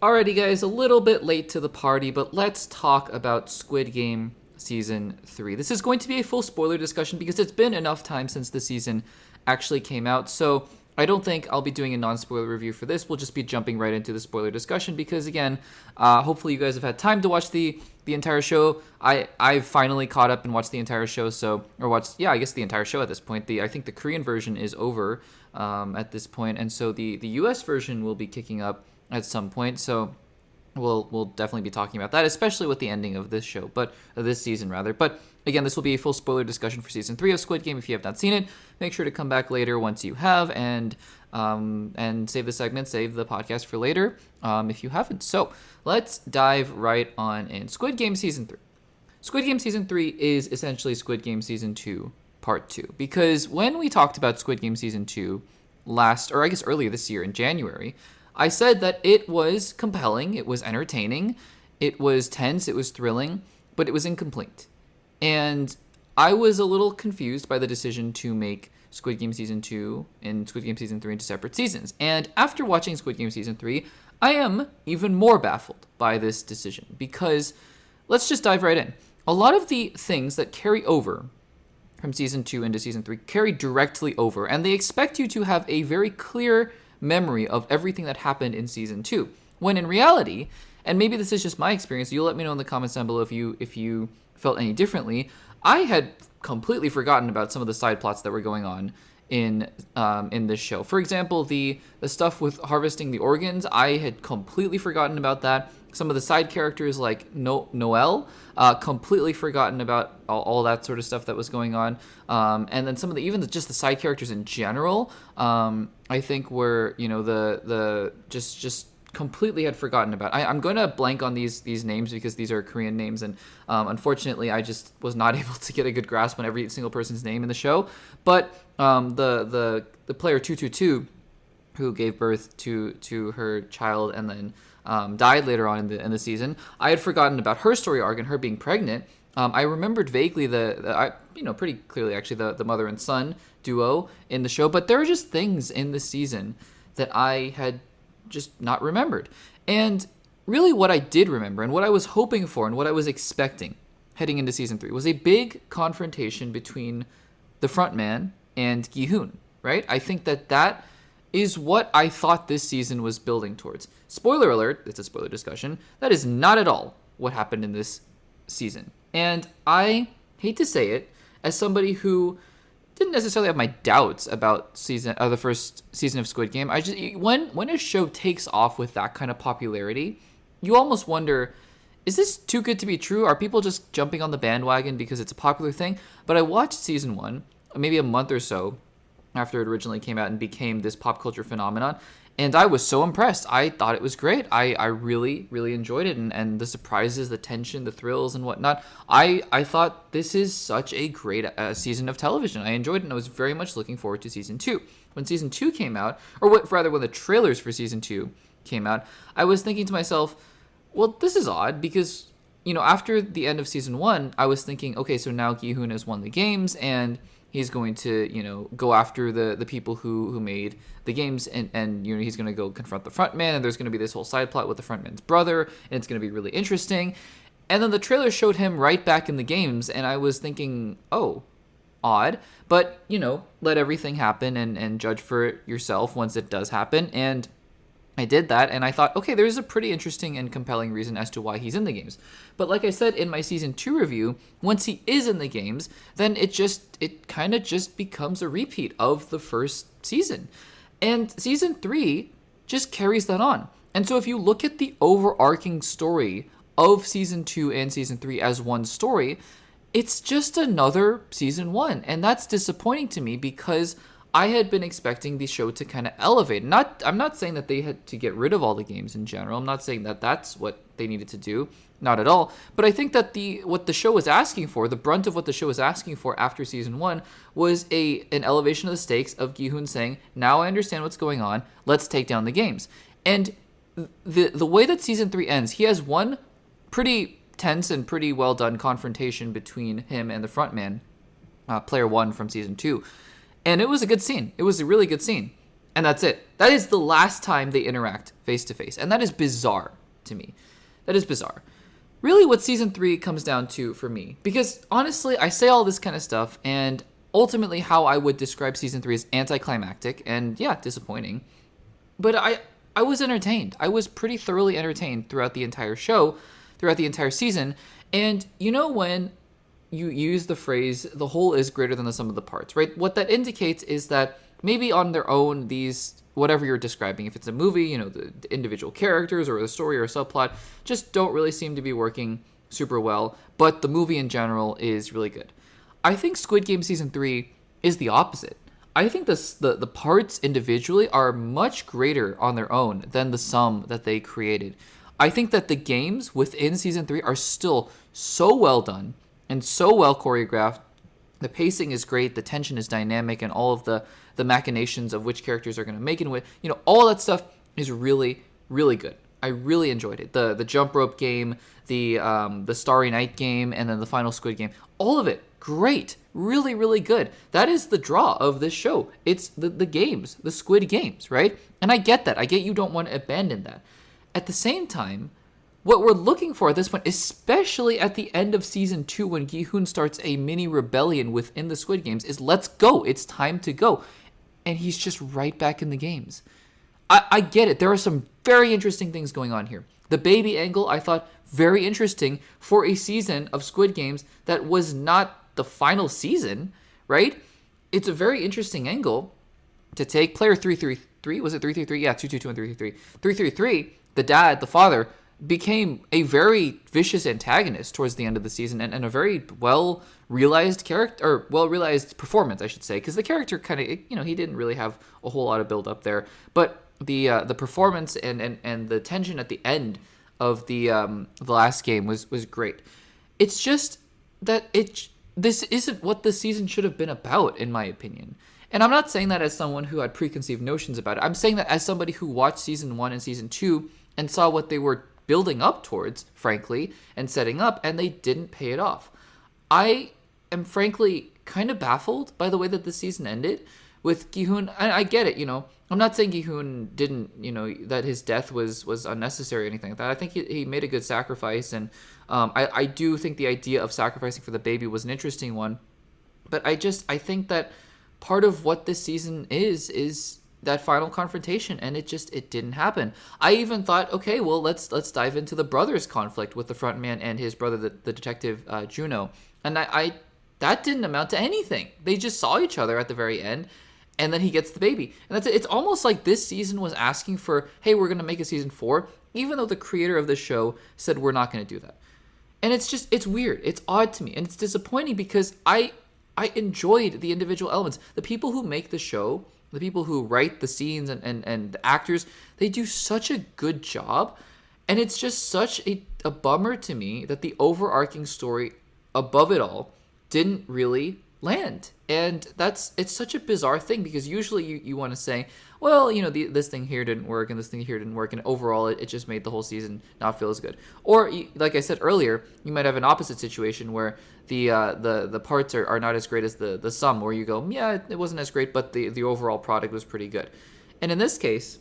Alrighty, guys, a little bit late to the party, but let's talk about Squid Game Season 3. This is going to be a full spoiler discussion because it's been enough time since the season actually came out, so I don't think I'll be doing a non-spoiler review for this. We'll just be jumping right into the spoiler discussion because, again, hopefully you guys have had time to watch the entire show. I've finally caught up and watched the entire show, I guess the entire show at this point. I think the Korean version is over at this point, and so the US version will be kicking up at some point, so we'll definitely be talking about that, especially with the ending of this show, but this season rather. But again, this will be a full spoiler discussion for season 3 of Squid Game. If you have not seen it, make sure to come back later once you have, and save the segment, save the podcast for later if you haven't. So let's dive right on in. Squid Game Season 3. Squid Game Season 3 is essentially Squid Game Season 2 Part 2, because when we talked about Squid Game Season 2 earlier this year in January, I said that it was compelling, it was entertaining, it was tense, it was thrilling, but it was incomplete. And I was a little confused by the decision to make Squid Game Season 2 and Squid Game Season 3 into separate seasons. And after watching Squid Game Season 3, I am even more baffled by this decision, because let's just dive right in. A lot of the things that carry over from Season 2 into Season 3 carry directly over, and they expect you to have a very clear memory of everything that happened in Season 2, when in reality, and maybe this is just my experience, you'll let me know in the comments down below if you felt any differently, I had completely forgotten about some of the side plots that were going on in this show. For example, the stuff with harvesting the organs, I had completely forgotten about that. Some of the side characters like Noelle, completely forgotten about all that sort of stuff that was going on. And then some of just the side characters in general, I think were, the just completely had forgotten about. I'm going to blank on these names because these are Korean names, and unfortunately I just was not able to get a good grasp on every single person's name in the show. But the player 222, who gave birth to her child and then died later on in the season, I had forgotten about her story arc and her being pregnant. I remembered vaguely pretty clearly actually the mother and son duo in the show, but there are just things in this season that I had just not remembered. And really what I did remember and what I was hoping for and what I was expecting heading into Season 3 was a big confrontation between the front man and Gi-hoon, right? I think that is what I thought this season was building towards. Spoiler alert, it's a spoiler discussion, that is not at all what happened in this season. And I hate to say it, as somebody who didn't necessarily have my doubts about the first season of Squid Game, when a show takes off with that kind of popularity, you almost wonder, is this too good to be true? Are people just jumping on the bandwagon because it's a popular thing? But I watched Season 1, maybe a month or so after it originally came out and became this pop culture phenomenon, and I was so impressed. I thought it was great. I really, really enjoyed it, and the surprises, the tension, the thrills, and whatnot. I thought this is such a great season of television. I enjoyed it, and I was very much looking forward to Season 2. When Season 2 came out, when the trailers for Season 2 came out, I was thinking to myself, well, this is odd, because, after the end of Season 1, I was thinking, okay, so now Gi-hoon has won the games, and he's going to, go after the people who made the games, and he's going to go confront the front man, and there's going to be this whole side plot with the front man's brother, and it's going to be really interesting. And then the trailer showed him right back in the games, and I was thinking, oh, odd. But, let everything happen and judge for it yourself once it does happen. And I did that, and I thought, okay, there's a pretty interesting and compelling reason as to why he's in the games. But like I said in my Season 2 review, once he is in the games, then it kind of just becomes a repeat of the first season. And Season 3 just carries that on. And so if you look at the overarching story of Season 2 and Season 3 as one story, it's just another Season 1. And that's disappointing to me because I had been expecting the show to kind of elevate. I'm not saying that they had to get rid of all the games in general. I'm not saying that that's what they needed to do. Not at all. But I think that what the show was asking for, the brunt of what the show was asking for after Season 1, was an elevation of the stakes of Gi-hoon saying, now I understand what's going on, let's take down the games. And the way that Season 3 ends, he has one pretty tense and pretty well done confrontation between him and the frontman, player 1 from Season 2. And it was a good scene. It was a really good scene. And that's it. That is the last time they interact face to face. And that is bizarre to me. That is bizarre. Really what season 3 comes down to for me, because honestly, I say all this kind of stuff, and ultimately how I would describe season 3 is anticlimactic and yeah, disappointing. But I was entertained. I was pretty thoroughly entertained throughout the entire show, throughout the entire season. And you know when you use the phrase, the whole is greater than the sum of the parts, right? What that indicates is that maybe on their own, these, whatever you're describing, if it's a movie, you know, the individual characters or the story or a subplot just don't really seem to be working super well, but the movie in general is really good. I think Squid Game Season 3 is the opposite. I think the parts individually are much greater on their own than the sum that they created. I think that the games within Season 3 are still so well done and so well choreographed. The pacing is great, the tension is dynamic, and all of the machinations of which characters are going to make it with, you know, all that stuff is really, really good. I really enjoyed it. The jump rope game, the Starry Night game, and then the final Squid Game, all of it, great. Really, really good. That is the draw of this show. It's the games, the Squid Games, right? And I get that. I get you don't want to abandon that. At the same time, what we're looking for at this point, especially at the end of season 2 when Gi-hoon starts a mini rebellion within the Squid Games, is let's go. It's time to go. And he's just right back in the games. I get it. There are some very interesting things going on here. The baby angle, I thought, very interesting for a season of Squid Games that was not the final season, right? It's a very interesting angle to take. Player 333, was it 333? Yeah, 222 and 333. 333, the dad, the father, became a very vicious antagonist towards the end of the season, and a very well-realized character, or well-realized performance, I should say, because the character kind of, you know, he didn't really have a whole lot of build-up there, but the performance and the tension at the end of the last game was great. It's just that this isn't what the season should have been about, in my opinion. And I'm not saying that as someone who had preconceived notions about it. I'm saying that as somebody who watched season 1 and season 2 and saw what they were building up towards, frankly, and setting up, and they didn't pay it off. I am frankly kind of baffled by the way that the season ended with Gi-hoon. I get it, you know. I'm not saying Gi-hoon didn't, you know, that his death was unnecessary or anything like that. I think he made a good sacrifice, and I do think the idea of sacrificing for the baby was an interesting one. But I think that part of what this season is that final confrontation, and it didn't happen. I even thought, okay, well, let's dive into the brothers' conflict with the front man and his brother, the detective Juno, and I that didn't amount to anything. They just saw each other at the very end, and then he gets the baby, and that's it. It's almost like this season was asking for, hey, we're gonna make a season 4, even though the creator of the show said we're not gonna do that. And it's weird, it's odd to me, and it's disappointing because I enjoyed the individual elements. The people who make the show, the people who write the scenes and the actors, they do such a good job. And it's just such a bummer to me that the overarching story above it all didn't really land. And it's such a bizarre thing, because usually you want to say, well, you know, this thing here didn't work and this thing here didn't work, and overall it just made the whole season not feel as good. Or like I said earlier, you might have an opposite situation where the parts are not as great as the sum, where you go, yeah, it wasn't as great, but the overall product was pretty good. And in this case,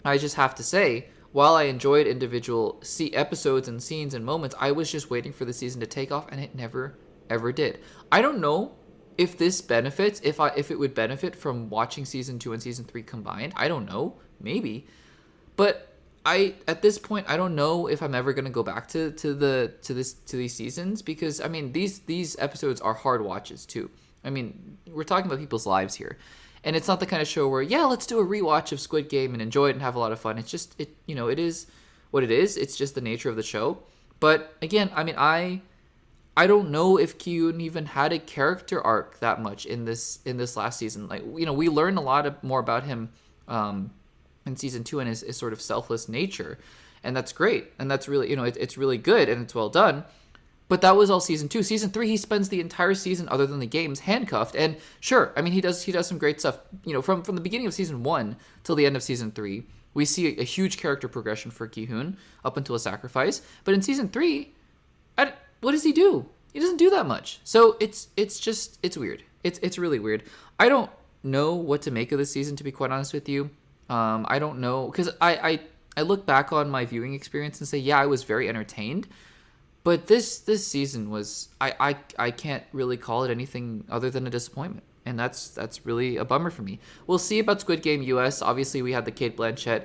I just have to say, while I enjoyed individual episodes and scenes and moments, I was just waiting for the season to take off, and it never ever did. I don't know if this benefits, if it would benefit from watching season 2 and season 3 combined. I don't know, maybe, but at this point I don't know if I'm ever gonna go back to these seasons, because I mean these episodes are hard watches too. I mean, we're talking about people's lives here, and it's not the kind of show where, yeah, let's do a rewatch of Squid Game and enjoy it and have a lot of fun. It's just it is what it is. It's just the nature of the show. But again, I mean, I don't know if Ki-yoon even had a character arc that much in this last season. Like, you know, we learned a lot more about him in season 2 and his sort of selfless nature, and that's great, and that's really, you know, it's really good and it's well done. But that was all season 2. Season 3, he spends the entire season, other than the games, handcuffed. And sure, I mean, he does some great stuff. You know, from the beginning of season 1 till the end of season 3, we see a huge character progression for Gi-hoon up until a sacrifice. But in season 3, what does he do? He doesn't do that much. So it's weird. It's really weird. I don't know what to make of this season, to be quite honest with you. I don't know, because I look back on my viewing experience and say, yeah, I was very entertained. But this season was, I can't really call it anything other than a disappointment. And that's really a bummer for me. We'll see about Squid Game US. Obviously, we had the Cate Blanchett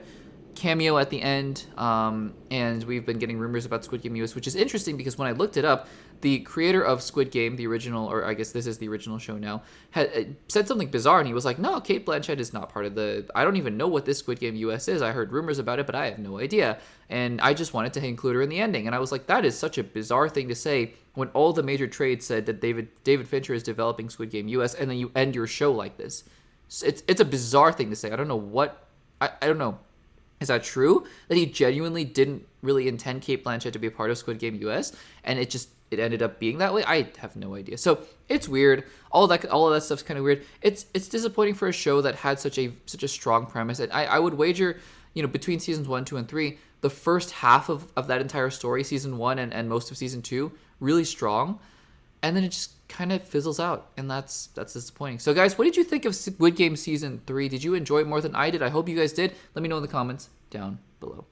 cameo at the end, and we've been getting rumors about Squid Game US, which is interesting because when I looked it up, the creator of Squid Game, the original, or I guess this is the original show now, had said something bizarre, and he was like, no, Cate Blanchett is not part of the, I don't even know what this Squid Game US is. I heard rumors about it, but I have no idea, and I just wanted to include her in the ending. And I was like, that is such a bizarre thing to say when all the major trades said that David Fincher is developing Squid Game US, and then you end your show like this. It's a bizarre thing to say. I don't know what, I don't know. Is that true? That he genuinely didn't really intend Cate Blanchett to be a part of Squid Game US, and it ended up being that way? I have no idea. So it's weird. All of that stuff's kind of weird. It's disappointing for a show that had such a strong premise. And I would wager, between seasons 1, 2, and 3, the first half of that entire story, season 1 and most of season 2, really strong, and then it just kind of fizzles out, and that's disappointing. So guys, what did you think of Squid Game season 3? Did you enjoy it more than I did? I hope you guys did. Let me know in the comments down below.